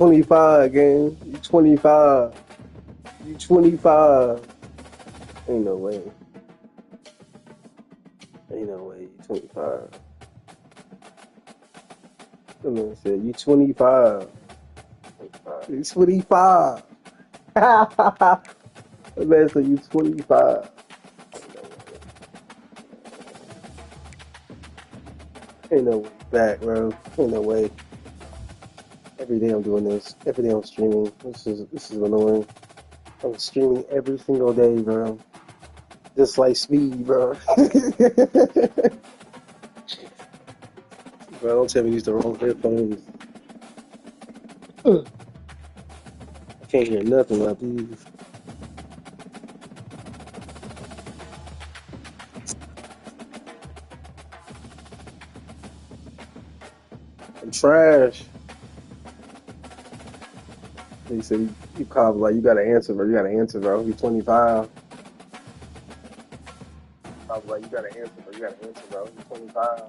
25, gang. You 25. You 25. Ain't no way. Ain't no way. You 25. That man said, you 25. You 25. That man said, you 25. Ain't no way back, bro. Ain't no way. Every day I'm doing this. Every day I'm streaming. This is annoying. I'm streaming every single day, bro. Just like speed, bro. Bro, don't tell me these the wrong headphones. I can't hear nothing about these. I'm trash. He said, you called like you gotta answer, bro. You gotta answer, bro. He's 25. I was like, you gotta answer, bro. You gotta answer, bro. He's 25.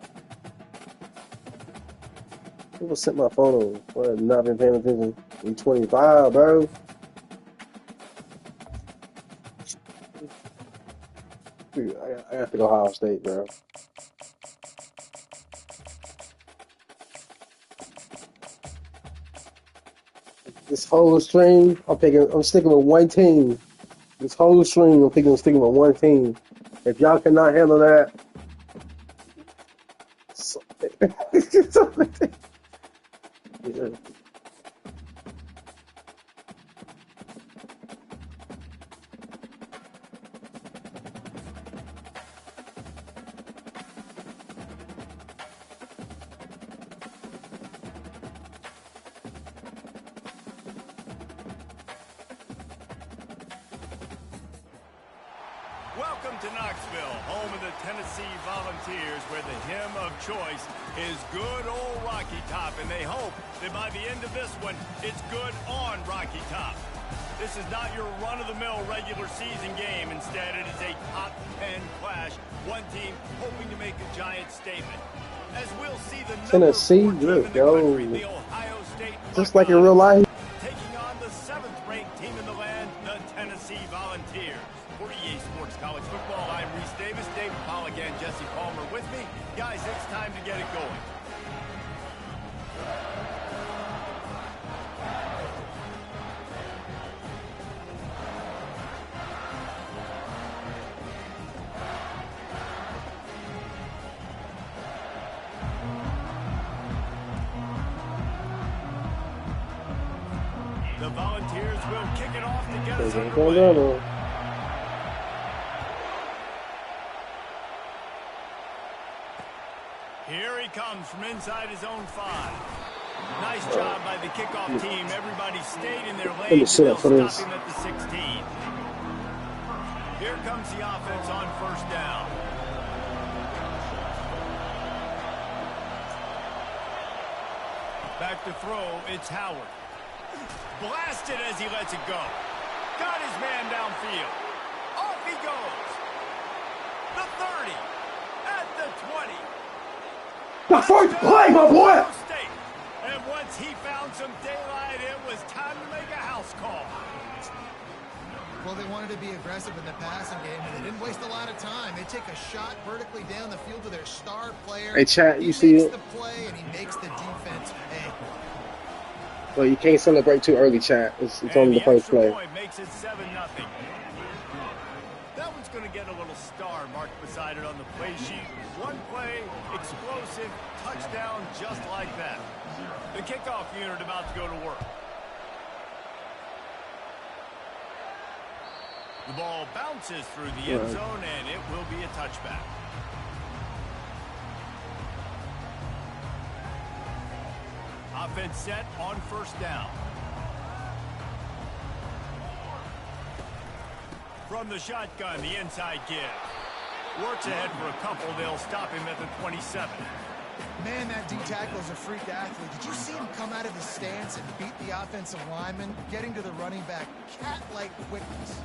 People sent my phone. What? I've not been paying attention. He's 25, bro. Dude, I have to go Ohio State, bro. This whole stream, I'm sticking with one team. This whole stream, I'm sticking with one team. If y'all cannot handle that, yeah. Welcome to Knoxville, home of the Tennessee Volunteers, where the hymn of choice is good old Rocky Top, and they hope that by the end of this one, it's good on Rocky Top. This is not your run-of-the-mill regular season game. Instead, it is a top 10 clash, one team hoping to make a giant statement. As we'll see the Tennessee, look, yo. the Ohio State Just like in real life. taking on the 7th-ranked team in the land, the Tennessee Volunteers. For EA Sports College Football, I'm Reese Davis, Dave Pollock, and Jesse Palmer with me. Guys, it's time to get it going. The Volunteers will kick it off to get us underway. Here he comes from inside his own 5. Nice job by the kickoff team. Everybody stayed in their lane. They'll stop him at the 16. Here comes the offense on first down. Back to throw, it's Howard. Blasted as he lets it go. Got his man downfield. Off he goes. The 30. At the 20. The first play, my boy! And once he found some daylight, it was time to make a house call. Well, they wanted to be aggressive in the passing game, and they didn't waste a lot of time. They take a shot vertically down the field to their star player. Hey, chat, you see it? He makes the play, and he makes the defense pay. Well, you can't celebrate too early, chat. It's only the first play. Makes it 7-0. That one's going to get a little star marked beside it on the play sheet. One play, explosive, touchdown just like that. The kickoff unit about to go to work. The ball bounces through the end zone, and it will be a touchback. Offense set on first down. From the shotgun, the inside give. Works ahead for a couple. They'll stop him at the 27. Man, that D-tackle is a freak athlete. Did you see him come out of his stance and beat the offensive lineman, getting to the running back? Cat-like quickness.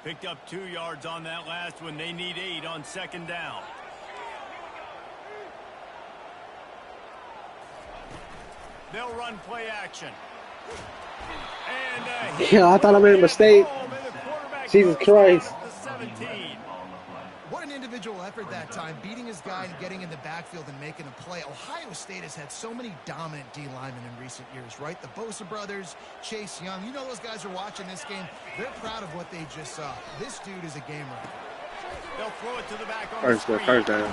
Picked up 2 yards on that last one. They need 8 on second down. They'll run play action. And Yeah, I thought I made a mistake. Jesus Christ. What an individual effort that time, beating his guy and getting in the backfield and making a play. Ohio State has had so many dominant D linemen in recent years, right? The Bosa brothers, Chase Young. You know those guys are watching this game. They're proud of what they just saw. This dude is a game wrecker. They'll throw it to the back on First down.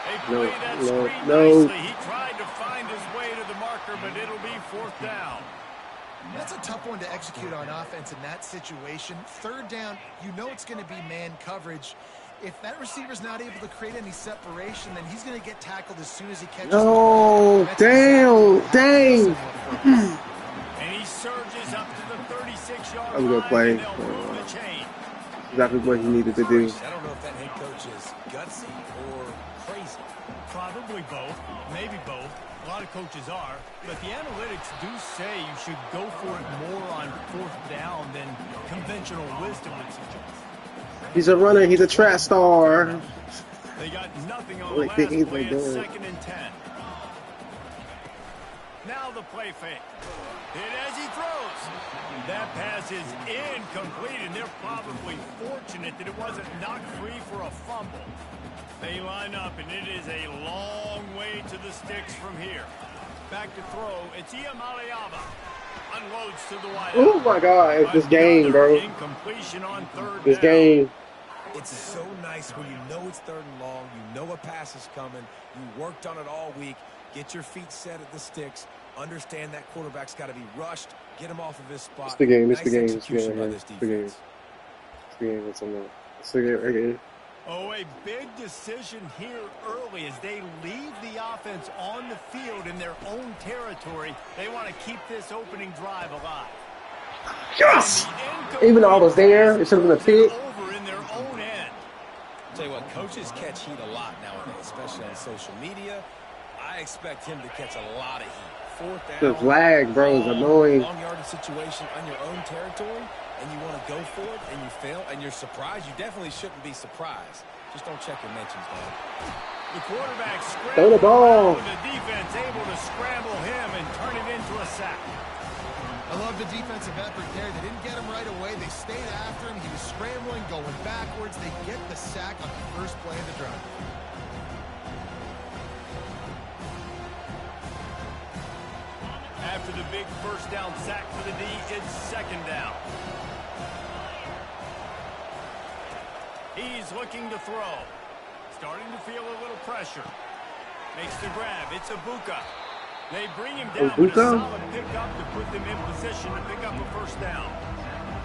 They play that screen no. nicely. He tried to find his way to the marker, but it'll be 4th down. That's a tough one to execute on offense in that situation. 3rd down, you know it's going to be man coverage. If that receiver's not able to create any separation, then he's going to get tackled as soon as he catches the ball. Dang. And he surges up to the 36-yard I'm going to play. Exactly what he needed to do. I don't know if that head coach is gutsy or crazy. Probably both. Maybe both. A lot of coaches are. But the analytics do say you should go for it more on 4th down than conventional wisdom would suggest. He's a runner. He's a track star. They got nothing on the last play. It's 2nd and 10. Now the play fake. Hit as he throws. That pass is incomplete, and they're probably fortunate that it wasn't knocked free for a fumble. They line up, and it is a long way to the sticks from here. Back to throw. It's Ncaa. Unloads to the wide. Oh, my God. This game, bro. Incompletion on 3rd This down. game. It's so nice when you know it's 3rd and long, you know a pass is coming, you worked on it all week, get your feet set at the sticks, understand that quarterback's got to be rushed, get him off of his spot. It's the game. Nice execution by this defense. It's the game right here. Oh, a big decision here early as they leave the offense on the field in their own territory. They want to keep this opening drive alive. Yes! Even though I was there, it should have been a pick. Over in their own end. Tell you what, coaches catch heat a lot nowadays, especially on social media. I expect him to catch a lot of heat. 4th down. The flag, bro, is annoying. Long yardage situation on your own territory, and you want to go for it, and you fail, and you're surprised. You definitely shouldn't be surprised. Just don't check your mentions, man. The quarterback throw the ball. The defense able to scramble him and turn it into a sack. I love the defensive effort there. They didn't get him right away. They stayed after him. He was scrambling, going backwards. They get the sack on the first play of the drive. After the big 1st down sack for the D, it's 2nd down. He's looking to throw. Starting to feel a little pressure. Makes the grab. It's Ibuka. They bring him down with a solid pickup to put them in position to pick up a 1st down.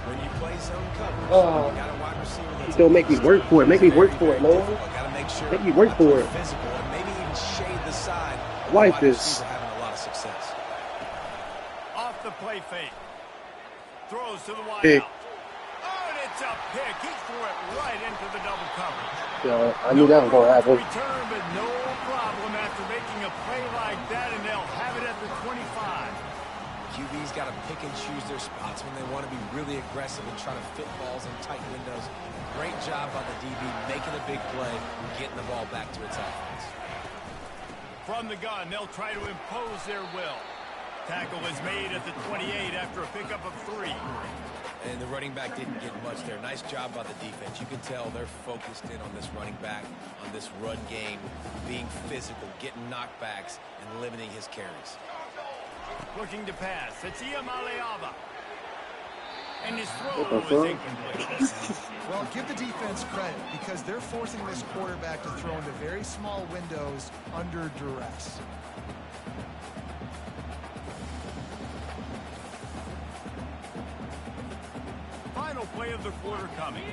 When you play zone coverage, you got a wide receiver that's Don't make me work for it. Make me work for it, man. Gotta make sure Make me work for it. Physical and maybe even shade the side. I like this. Having a lot of success. Off the play fake. Throws to the wide Pick. out. Oh, and it's a pick. He threw it right into the double coverage. Yeah, I knew that was going to happen. Return, but no problem after making a play like that, and they'll have it at the 25. QB's got to pick and choose their spots when they want to be really aggressive and try to fit balls in tight windows. Great job by the DB making a big play and getting the ball back to its offense. From the gun, they'll try to impose their will. Tackle is made at the 28 after a pickup of 3. And the running back didn't get much there. Nice job by the defense. You can tell they're focused in on this running back, on this run game, being physical, getting knockbacks, and limiting his carries. Looking to pass. It's Ncaa. And his throw is incomplete. Well, give the defense credit because they're forcing this quarterback to throw into very small windows under duress. Final play of the quarter coming.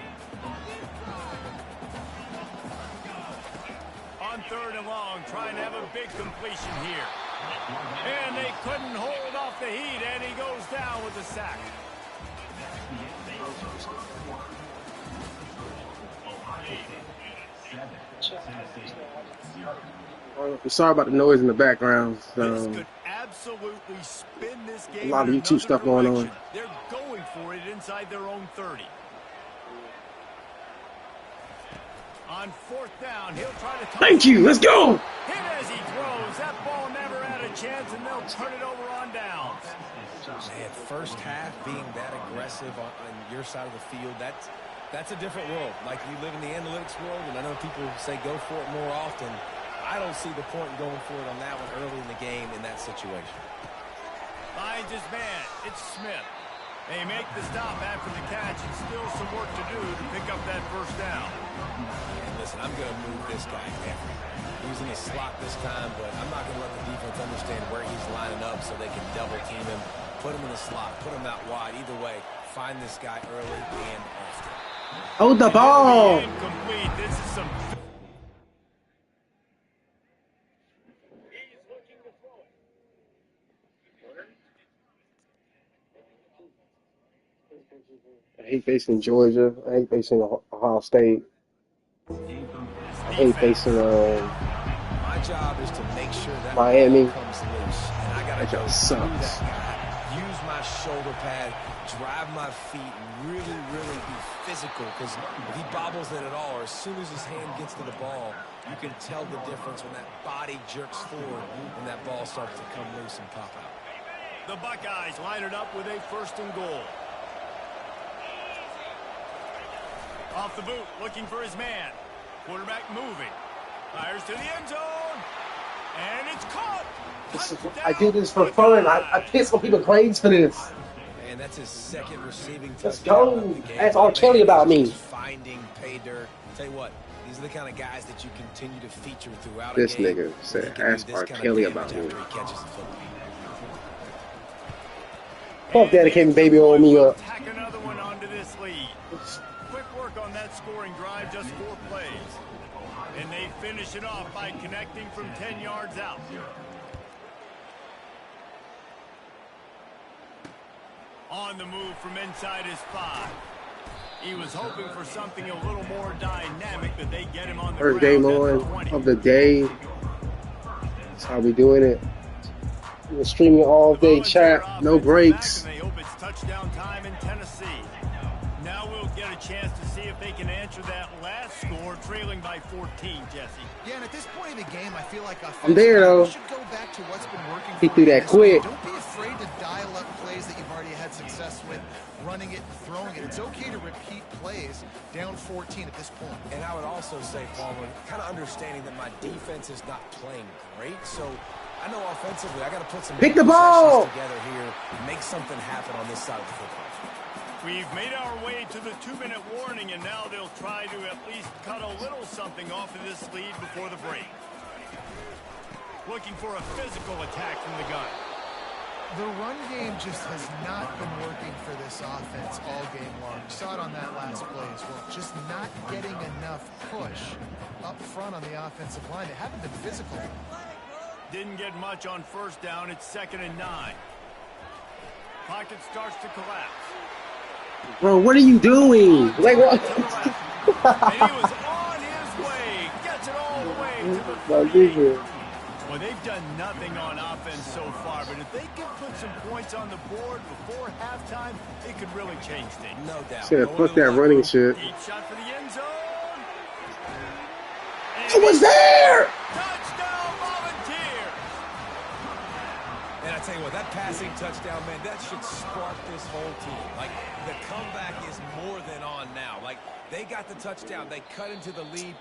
On 3rd and long, trying to have a big completion here. And they couldn't hold off the heat, and he goes down with the sack. Sorry about the noise in the background. This could absolutely spin this game. A lot of YouTube stuff going on. They're going for it inside their own 30. On 4th down, he'll try to... Thank you. Let's go. Hit as he throws. That ball never had a chance, and they'll turn it over Man, first half being that aggressive on your side of the field, that's a different world. Like, we live in the analytics world, and I know people say go for it more often. I don't see the point in going for it on that one early in the game in that situation. Finds his man. It's Smith. They make the stop after the catch, and still some work to do to pick up that first down. And listen, I'm going to move this guy everywhere. He's in the slot this time, but I'm not going to let the defense understand where he's lining up so they can double team him, put him in the slot, put him out wide. Either way, find this guy early and often. Hold the ball. Incomplete. This is some... I hate facing Georgia. I hate facing Ohio State. I hate facing My job is to make sure that Miami. ball comes loose, and I got to go through that guy, use my shoulder pad, drive my feet, and really, really be physical, because if he bobbles it at all, or as soon as his hand gets to the ball, you can tell the difference when that body jerks forward and that ball starts to come loose and pop out. The Buckeyes line it up with a 1st and goal. Off the boot, looking for his man. Quarterback moving. Fires to the end zone. And it's caught. I do this for fun. I piss on people's grades for this. And that's his 2nd receiving Let's touchdown. go. Ask R. Kelly about me. Finding pay dirt. Tell you what, these are the kind of guys that you continue to feature throughout This a game. nigga said, ask R. Kelly about me. Fuck that, it came baby on me up. Tack another one onto this lead. Quick work on that scoring drive, just 4 plays. And they finish it off by connecting from 10 yards out. On the move from inside his 5. He was hoping for something a little more dynamic, but they get him on the First game on of the day. That's how we doing it. We're streaming all day, chat, no breaks. They hope it's touchdown time in Tennessee. Now we'll get a chance to see if they can answer that last score, trailing by 14, Jesse. Yeah, and at this point in the game, I feel like I'm there, though. should go back to what's been working. He threw that quick. Don't be afraid to dial up plays that you've already had success with, running it and throwing it. It's okay to repeat plays down 14 at this point. And I would also say, Palmer, kind of understanding that my defense is not playing great, so I know offensively I got to put some pick the ball together here and make something happen on this side of the football. We've made our way to the 2-minute warning, and now they'll try to at least cut a little something off of this lead before the break. Looking for a physical attack from the gun. The run game just has not been working for this offense all game long. You saw it on that last play as well. Just not getting enough push up front on the offensive line. They haven't been physical. Didn't get much on 1st down. It's 2nd and 9. Pocket starts to collapse. Bro, what are you doing? Like what? And he was on his way. Gets it all the way to the 3. Well, they've done nothing on offense so far, but if they can put some points on the board before halftime, it could really change things. No doubt. Said, fuck that running shit. Deep shot for the end zone. It was there! Touchdown, Volunteer! And I tell you what, that passing touchdown, man, that should spark this whole team. Like, the comeback is more than on now. Like, they got the touchdown. They cut into the lead.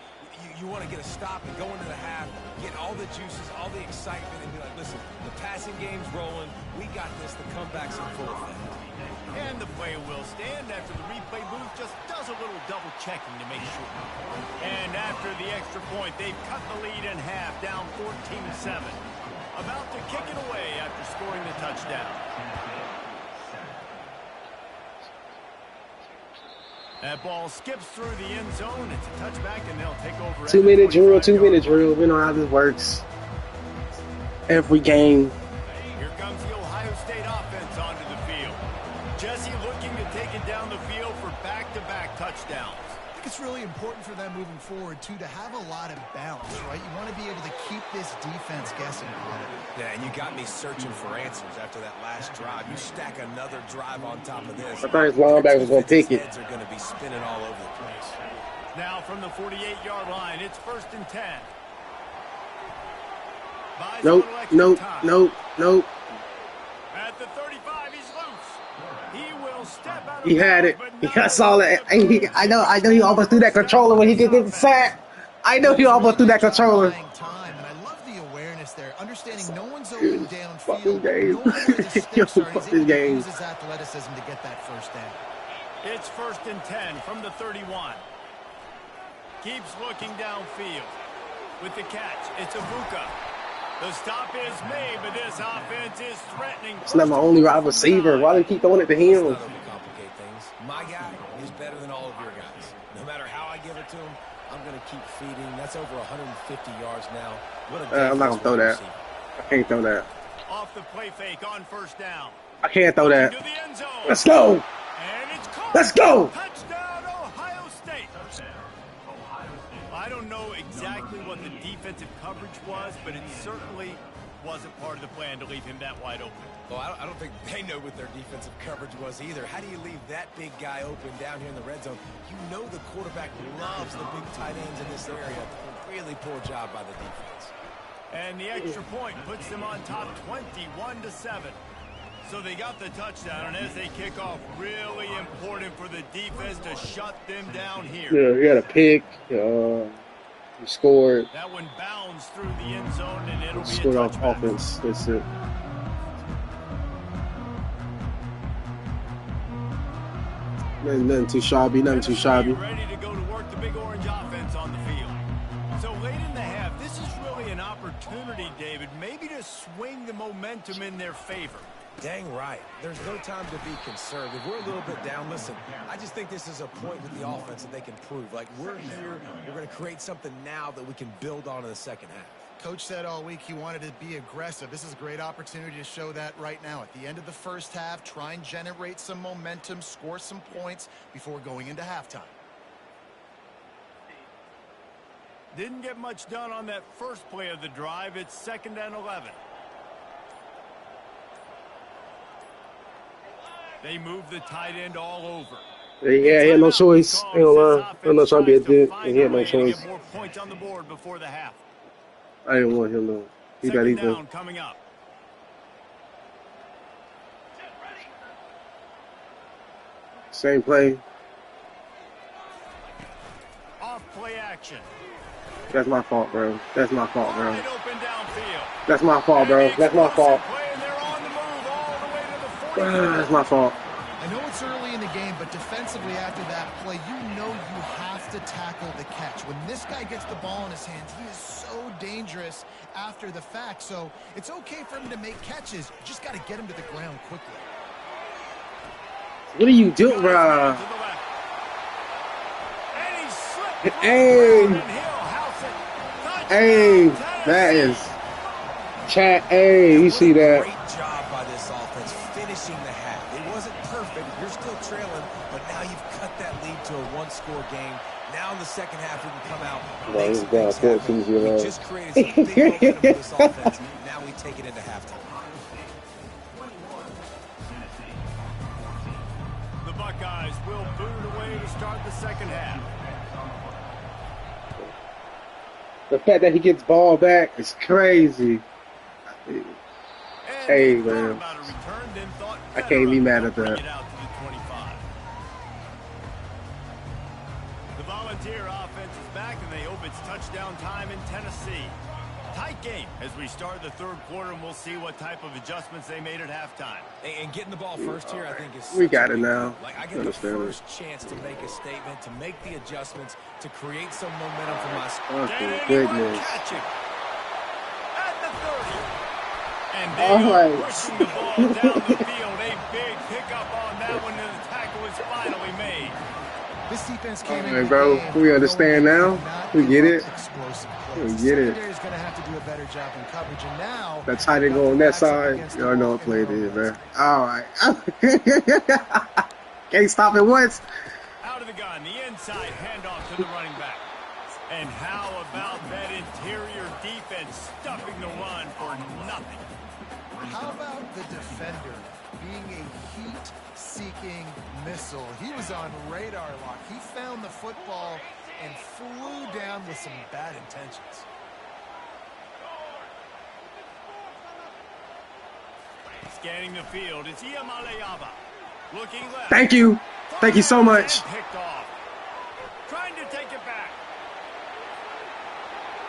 You want to get a stop and go into the half, get all the juices, all the excitement, and be like, listen, the passing game's rolling. We got this. The comeback's in full effect. And the play will stand after the replay booth just does a little double checking to make sure. And after the extra point, they've cut the lead in half, down 14-7. About to kick it away after scoring the touchdown. That ball skips through the end zone. It's a touchback, and they'll take over. 2-minute drill, 2-minute drill. We know how this works. Every game. Here comes the Ohio State offense onto the field. Jesse looking to take it down the field for back-to-back touchdowns. I think it's really important for them moving forward, too, to have a lot of balance, right? You want to be able to keep this defense guessing on it. Yeah, and you got me searching for answers after that last drive. You stack another drive on top of this. I thought his linebacker was going to pick it. Heads are going to be spinning all over the place. Now from the 48-yard line, it's 1st and 10. Nope, nope, nope, nope. At the 35, he's loose. He had it. but I no, saw that. I know he almost threw that controller when he could get sacked. I know Well, he he's a almost really threw good that job controller. buying time, and I love the awareness there, understanding no one's open Fuck this downfield, game. knowing where the Yo, sticks are, and fuck he's this able to game. use his athleticism to get that first down. It's 1st and 10 from the 31. Keeps looking downfield. With the catch, it's Abuka. The stop is made, but this offense is threatening. It's not my only wide receiver. Why do you keep throwing it to Let's him? not overcomplicate things. My guy is better than all of your guys. No matter how I give it to him, I'm going to keep feeding. That's over 150 yards now. What a day I'm not gonna throw that. I can't throw that. Off the play fake on 1st down. I can't throw that. To the end zone. Let's go. And it's caught. Let's go. Touchdown, Ohio State. I don't know exactly what the defensive coverage was, but it certainly wasn't part of the plan to leave him that wide open. Well, I don't think they know what their defensive coverage was either. How do you leave that big guy open down here in the red zone? You know the quarterback loves the big tight ends in this area. Really poor job by the defense. And the extra point puts them on top 21-7. So they got the touchdown, and as they kick off, really important for the defense to shut them down here. Yeah, he had a pick. He scored. That one bounds through the end zone, and it'll be a Scored off touchback. offense. That's it. Nothing too shabby. Nothing too shabby. Ready to go to work the big orange offense on the field. So late in the half, this is really an opportunity, David, maybe to swing the momentum in their favor. Dang right. There's no time to be conservative. We're a little bit down. Listen, I just think this is a point with the offense that they can prove. Like, we're here, we're going to create something now that we can build on in the second half. Coach said all week he wanted to be aggressive. This is a great opportunity to show that right now. At the end of the first half, try and generate some momentum, score some points before going into halftime. Didn't get much done on that first play of the drive. It's 2nd and 11. They move the tight end all over. Yeah, he had no choice. Ain't gonna lie. I'm not trying to be a dick, and he had no choice. Get more points on the board before the half. I didn't want him to. He got 2nd either. down coming up. Same play. Off play action. That's my fault, bro. That's my fault, bro. Wide open downfield. That's my fault, bro. That's my fault. Play, and they're on the move all the way to the 40. That's my fault. I know it's early in the game, but defensively after that play, you know you have to tackle the catch. When this guy gets the ball in his hands, he is so dangerous after the fact. So it's okay for him to make catches. You just got to get him to the ground quickly. What are you doing, bro? To the left. And he slipped Hey. and he'll house it. Hey, Touchdown, that Tennessee. is chat. Hey, you see that? Great job by this offense finishing the half. It wasn't perfect. You're still trailing, but now you've cut that lead to a one-score game. Now in the second half, we can come out and make some things happen. We just created some big momentum for this offense. Now we take it into halftime. The Buckeyes will boot it away to start the second half. The fact that he gets ball back is crazy. And Hey, they thought man. about a return, then thought I better can't be of it. mad at Bring that. it out to the 25. The Volunteer offense is back, and they hope it's touchdown time in Tennessee. Tight game as we start the third quarter, and we'll see what type of adjustments they made at halftime. And getting the ball first here, I think, is We such got a it big now. deal. Like, I get the Understand it. first chance to make a statement, to make the adjustments, to create some momentum for my Oh, Can anyone goodness. catch him? At the 30. And they All are right. pushing the ball down the field. A big pickup on that one, and the tackle is finally made. This defense came Alright, in. bro. We understand now. We get it. Explosive We plays. get it. Secondary is going to have to do a better job in coverage, and now That tight end go on that side. Y'all know what play it is, man. All right. Can't stop it once. Out of the gun, the inside handoff to the running back. And how about that interior defense stuffing the run for nothing? How about the defender being a heat-seeking missile? He was on radar lock. He found the football and flew down with some bad intentions. Scanning the field, it's Iamaleava. Looking left. Thank you. Thank you so much. Picked off. Trying to take it back.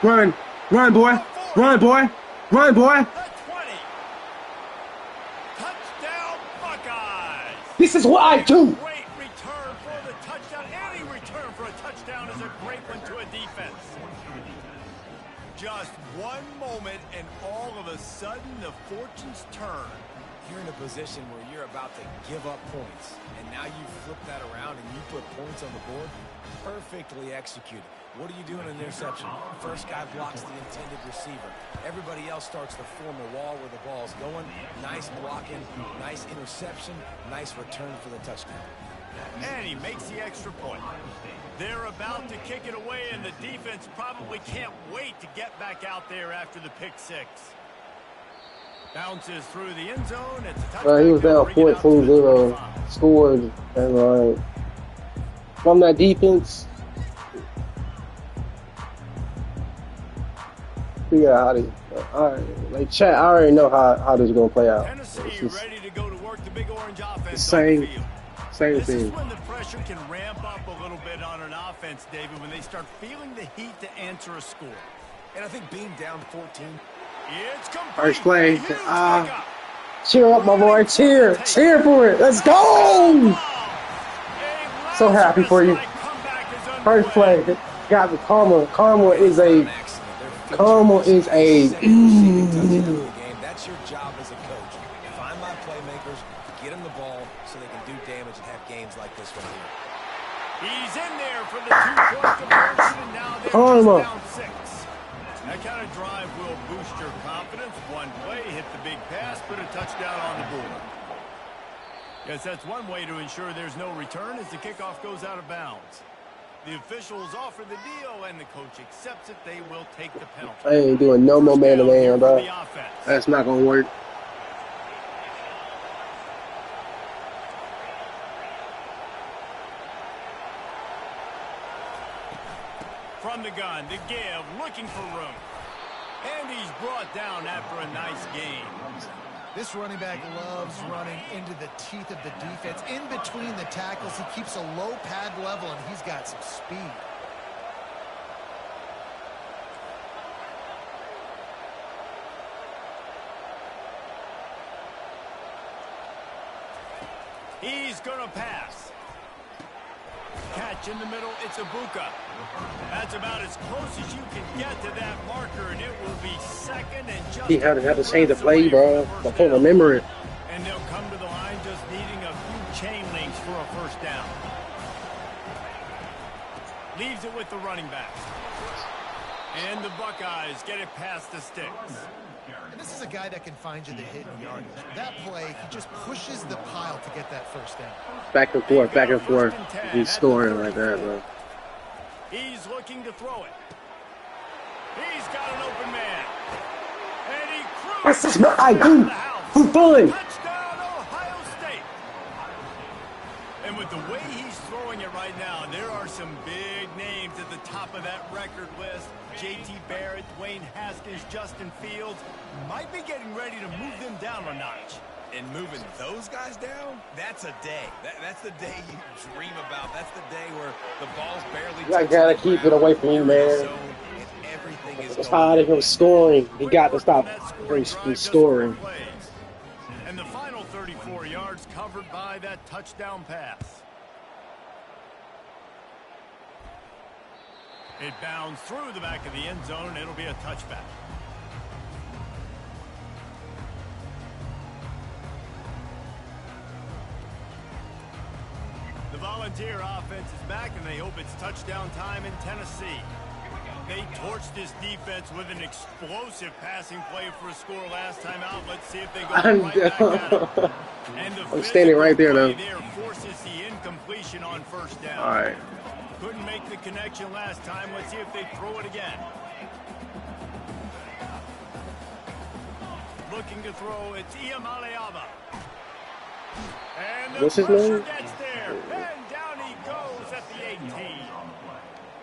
Run. Run, boy. Run, boy. Run, boy. The 20. Touchdown, Buckeyes. This is what I do. Great return for the touchdown. Any return for a touchdown is a great one to a defense. Just one moment, and all of a sudden, the fortunes turn. You're in a position where you're about to give up points, and now you flip that around and you put points on the board. Perfectly executed. What do you do in an interception? First guy blocks the intended receiver. Everybody else starts to form a wall where the ball's going. Nice blocking, nice interception, nice return for the touchdown. And he makes the extra point. They're about to kick it away, and the defense probably can't wait to get back out there after the pick six. Bounces through the end zone. It's a touchdown. He was down 14-0, scored, and from that defense, figure out how to. Like chat, I already know how this is gonna play out. Tennessee ready to go to work the big orange offense. Same This thing. is when the pressure can ramp up a little bit on an offense, David, when they start feeling the heat to answer a score. And I think being down 14. It's complete. First play. Huge pickup. Cheer up, my boy. Cheer for it. Let's go. So happy for you. First play. Got the karma. Karma is a. That's your job as a coach. Find my playmakers, get them the ball so they can do damage and have games like this one here. He's in there for the 2-point conversion, and now they're Karma. down 6. That kind of drive will boost your confidence. One play, hit the big pass, put a touchdown on the board. Yes, that's one way to ensure there's no return as the kickoff goes out of bounds. The officials offer the deal, and the coach accepts it. They will take the penalty. I ain't doing no more man-to-man, bro. The offense. That's not gonna work. From the gun, to give, looking for room. And he's brought down after a nice game. This running back loves running into the teeth of the defense. In between the tackles, he keeps a low pad level, and he's got some speed. He's going to pass. Catch in the middle, it's Ibuka. That's about as close as you can get to that marker, and it will be second and just. He had to change the play, bro. I can't remember it. And they'll come to the line just needing a few chain links for a first down. Leaves it with the running back. And the Buckeyes get it past the sticks. And this is a guy that can find you the hidden yardage. That play, he just pushes the pile to get that first down. Back and forth, back and forth. He's scoring like that, bro. He's looking to throw it. He's got an open man. And he cruises. This is what I do for fun. Touchdown, Ohio State. And with the way he's throwing it right now, there are some big names at the top of that record list. J.T. Barrett, Dwayne Haskins, Justin Fields might be getting ready to move them down a notch. And moving those guys down, that's a day. That's the day you dream about. That's the day where the ball's barely. I gotta keep it away from you, man. It's tired of him scoring. He got to stop from scoring. And the final 34 yards covered by that touchdown pass. It bounds through the back of the end zone. It'll be a touchback. The Volunteer offense is back, and they hope it's touchdown time in Tennessee. They torched this defense with an explosive passing play for a score last time out. Let's see if they go right back at it. And I'm standing right there, though. There forces the incompletion on first down. All right. Couldn't make the connection last time. Let's see if they throw it again. Looking to throw, it's Iamaleava. And the What's his pressure name? gets there. And down he goes at the 18.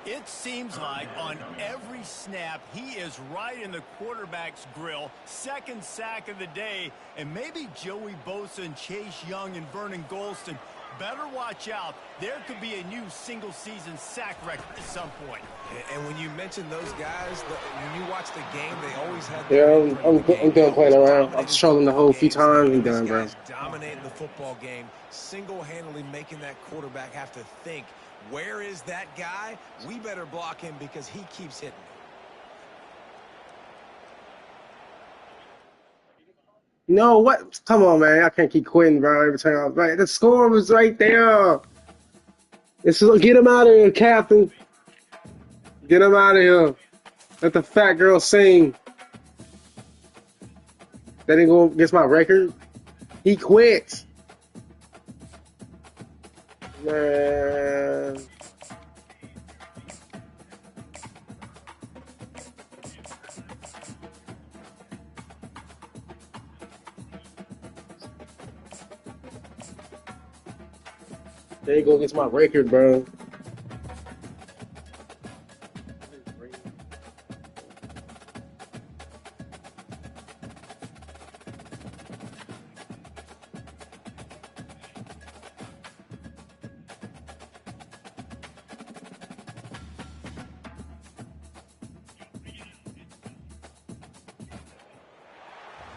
It seems like on every snap, he is right in the quarterback's grill. Second sack of the day. And maybe Joey Bosa and Chase Young and Vernon Golston better watch out. There could be a new single-season sack record at some point. And when you mention those guys, when you watch the game, they always had Yeah, their input in the game. I'm done playing around. I'm trolling the whole few times. I'm done, bro. Dominating the football game, single-handedly making that quarterback have to think, where is that guy? We better block him because he keeps hitting. You know what? Come on, man. I can't keep quitting, bro. Every time I'm right. The score was right there. Get him out of here, Captain. Get him out of here. Let the fat girl sing. That ain't go against my record. He quit. Man. There you go against my record, bro.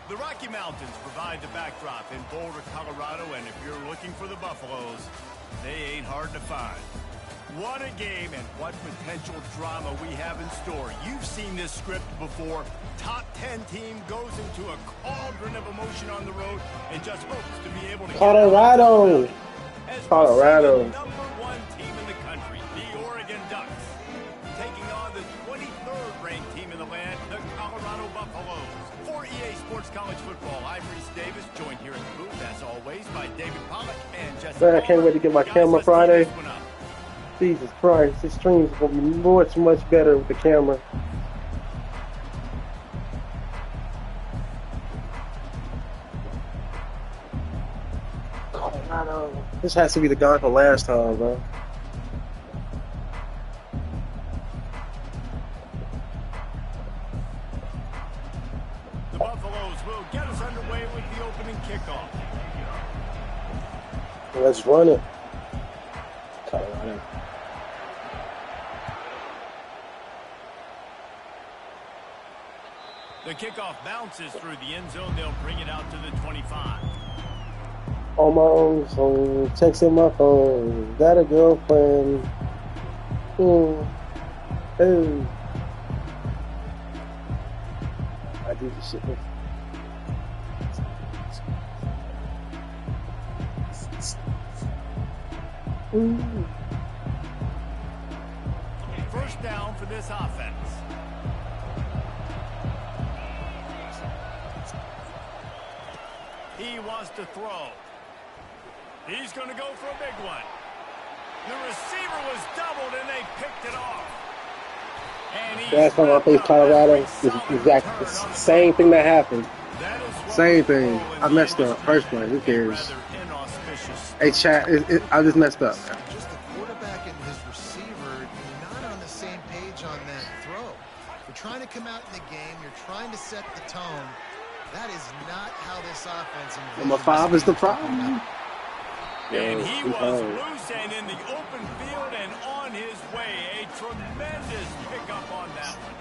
The Rocky Mountains provide the backdrop in Boulder, Colorado, and if you're looking for the Buffaloes, they ain't hard to find. What a game and what potential drama we have in store. You've seen this script before. Top 10 team goes into a cauldron of emotion on the road and just hopes to be able to Colorado. Colorado. Number one team in the country, the Oregon Ducks, taking on the 23rd ranked team in the land, the Colorado Buffaloes. For EA Sports College Football, I'm Reese Davis, joined here in the booth, as always, by David Pollack and Jesse. Man, I can't wait to get my camera Friday. Jesus Christ, this stream's gonna be much better with the camera. Colorado. This has to be the guy from last time, bro. The Buffaloes will get us underway with the opening kickoff. Let's run it. Colorado. The kickoff bounces through the end zone. They'll bring it out to the 25. On my own phone, texting my phone. Got a girlfriend. Oh. I do this shit. First down for this offense. He wants to throw. He's going to go for a big one. The receiver was doubled and they picked it off. Last time I faced Colorado, this is exactly the same thing that happened. Same thing. I messed up. First play. Who cares? Hey, chat. I just messed up. Just the quarterback and his receiver not on the same page on that throw. You're trying to come out in the game. You're trying to set the tone. That is not how this offense. Number 5 is the problem. And he was loose and in the open field and on his way. A tremendous pickup on that one.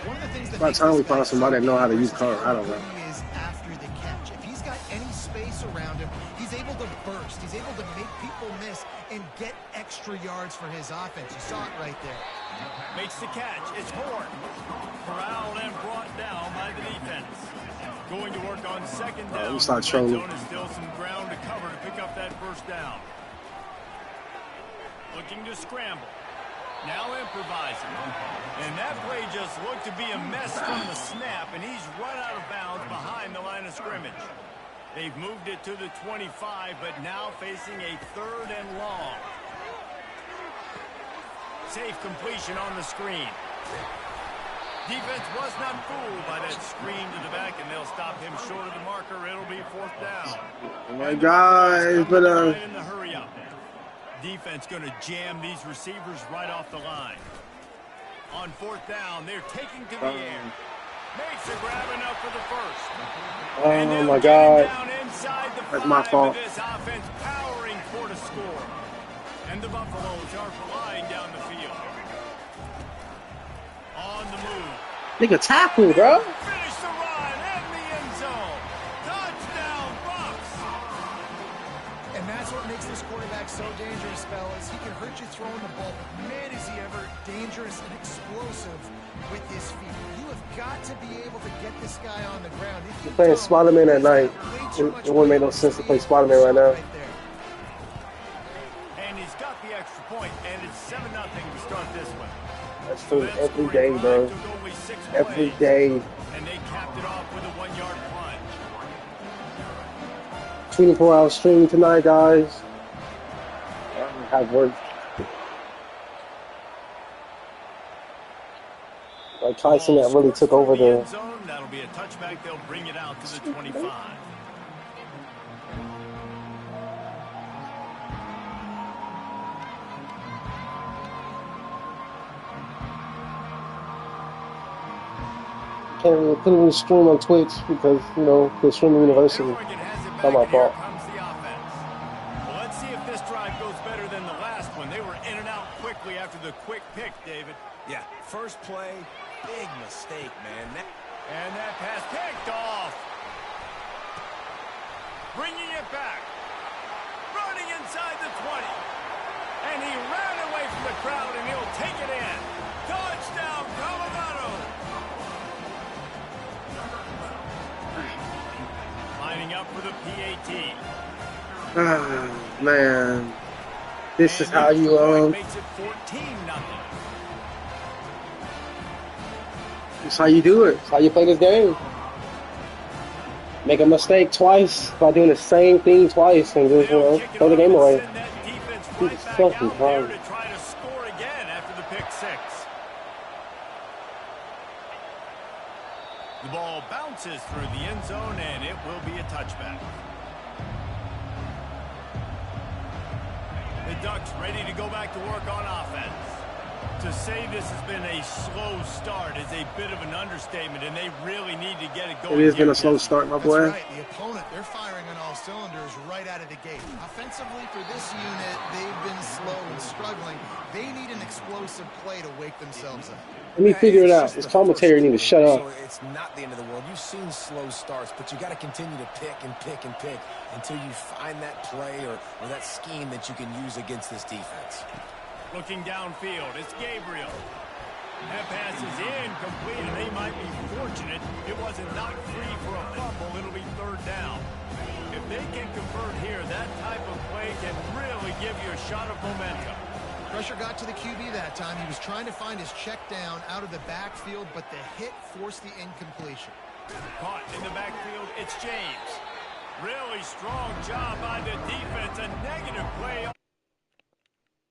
One of the things that by the time we find somebody that know how to use Colorado, is after the catch. If he's got any space around him, he's able to burst. He's able to make people miss and get extra yards for his offense. You saw it right there. Makes the catch. It's Horn. Corralled and brought down by the defense. Going to work on second down. We start trolling. Is still some ground to cover to pick up that first down. Looking to scramble. Now improvising. And that play just looked to be a mess from the snap, and he's run out of bounds behind the line of scrimmage. They've moved it to the 25, but now facing a 3rd and long. Safe completion on the screen. Defense was not fooled by that screen to the back, and they'll stop him short of the marker. It'll be 4th down. Oh my God! But in the hurry up. Defense going to jam these receivers right off the line. On 4th down, they're taking to the air. Makes a grab enough for the first. Oh my God! Down inside the That's my fault. This offense powering for the offense are flying down the field. On the move. Nigga tackle, bro. Finish the run and the end zone. Touchdown, Bucks. And that's what makes this quarterback so dangerous, fellas. He can hurt you throwing the ball, but man, is he ever dangerous and explosive with his feet. You have got to be able to get this guy on the ground. If you Playing don't, Spider-Man at night. It wouldn't make no sense to play Spider-Man right now. And he's got the extra point, and it's 7-0 to start this one. That's true every day, bro. Every day. And they capped it off with a 1-yard plunge. 24-hour stream tonight, guys. I have work. Like Tyson, that really took over the. That'll be a touchback. They'll bring it out to the 25. Couldn't really stream on Twitch because, you know, the streaming university. Not my fault. Well, let's see if this drive goes better than the last one. They were in and out quickly after the quick pick, David. Yeah, first play, big mistake, man. And that pass picked off. Bringing it back. Running inside the 20. And he ran away from the crowd, and he'll take it in. Touchdown, Colorado. Lining up for the PAT. Ah, man. This is how you makes it 14-0. This is how you do it. It's how you play this game. Make a mistake twice by doing the same thing twice and just, you know, throw the game away. Right fucking hard to try to score again after the pick six. The ball bounces through the end zone, and it will be a touchback. The Ducks ready to go back to work on offense. To say this has been a slow start is a bit of an understatement, and they really need to get it going. It has been a slow start, my boy. That's right. The opponent, they're firing on all cylinders right out of the gate. Offensively, for this unit, they've been slow and struggling. They need an explosive play to wake themselves up. Let me figure it out. This commentary need to shut up. So it's not the end of the world. You've seen slow starts, but you got to continue to pick and pick and pick until you find that play or that scheme that you can use against this defense. Looking downfield, it's Gabriel. That pass is incomplete, and they might be fortunate it wasn't knocked free for a fumble. It'll be third down. If they can convert here, that type of play can really give you a shot of momentum. Pressure got to the QB that time. He was trying to find his check down out of the backfield, but the hit forced the incompletion. Caught in the backfield, it's James. Really strong job by the defense. A negative play.